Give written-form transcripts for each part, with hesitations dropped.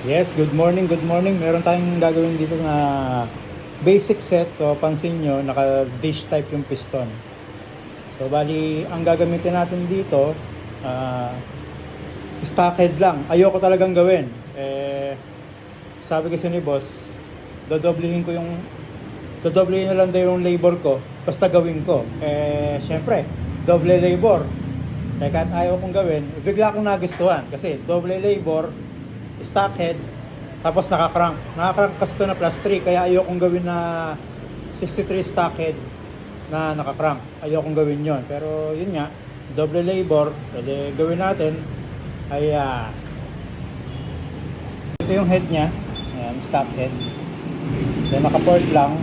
Yes, good morning, good morning. Meron tayong gagawin dito na basic set. So, pansin nyo, naka-dish type yung piston. So, bali, ang gagamitin natin dito, stock head lang. Ayoko talagang gawin. Sabi kasi ni boss, dodoblihin na lang daw yung labor ko, basta gawin ko. Syempre, doble labor. Kaya kahit ayaw kong gawin, bigla akong nagustuhan. Kasi doble labor, stock head, tapos naka-crank. Naka-crank kasi ito na plus 3, kaya ayokong gawin na 63 stock head na naka-crank. Ayokong gawin yon. Pero yun nga, double labor, pwede gawin natin. Ay, ito yung head niya. Ayan, stock head. Then naka-port lang.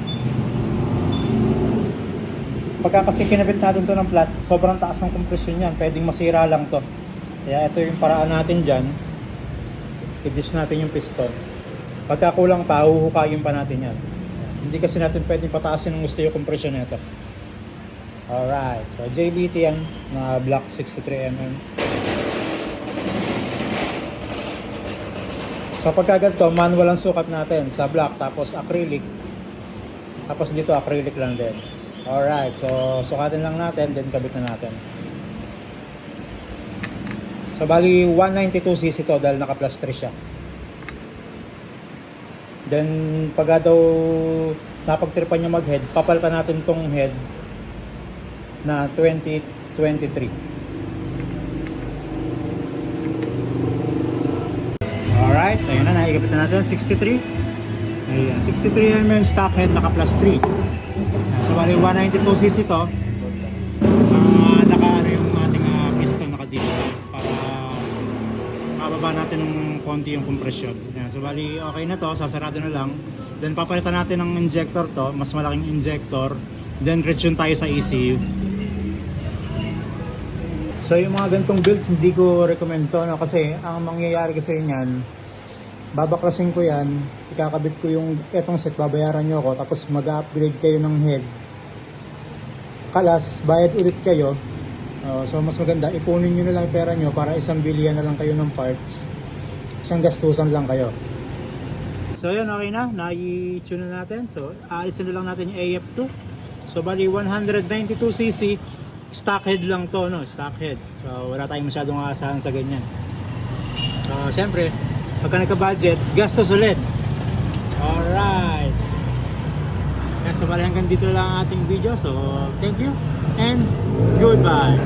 Pagka kasi kinabit natin to ng flat, sobrang taas ng compression yan. Pwedeng masira lang to. Kaya ito yung paraan natin dyan. I-dish natin yung piston. Pagka kulang pa, huhukayin pa natin yan. Hindi kasi natin pwedeng pataasin ng gusto yung compression nito. Alright. So, JBT yan na block 63mm. So, pagka ganito, manual ang sukat natin sa block, tapos acrylic. Tapos dito, acrylic lang din. Alright. So, sukatin lang natin, then kabit na natin. So, bali 192cc to dahil naka plus 3 siya. Then, pagka daw napagtripan niya mag-head, papalitan natin tong head na 2023. Alright, ayun na, naikapit na natin 63. Ayan, 63mm stock head, naka plus 3. So, bali 192cc to. Naka-ano yung ating piston, naka-digital para mababa natin ng konti yung compression. Ayan, so bali okay na to, sasarado na lang. Then papalitan natin ng injector to, mas malaking injector. Then retune tayo sa ECU. So yung mga ganitong build hindi ko recommend to, no? Kasi ang mangyayari kasi niyan, babaklasin ko yan, ikakabit ko yung etong set, babayaran nyo ako, tapos mag-upgrade kayo ng head. Kalas, bayad ulit kayo. So mas maganda, ipunin nyo na lang pera nyo para isang bilihan na lang kayo ng parts. Isang gastusan lang kayo. So yun, okay na, nai-tune na natin. So aalisin na lang natin yung AF2. So bali 192cc, stock head lang to, no? Stock head. So wala tayong masyadong aasahan sa ganyan. So syempre, pagka nagka-budget, gastos ulit. Alright. So bali hanggang dito lang ang ating video. So thank you and goodbye.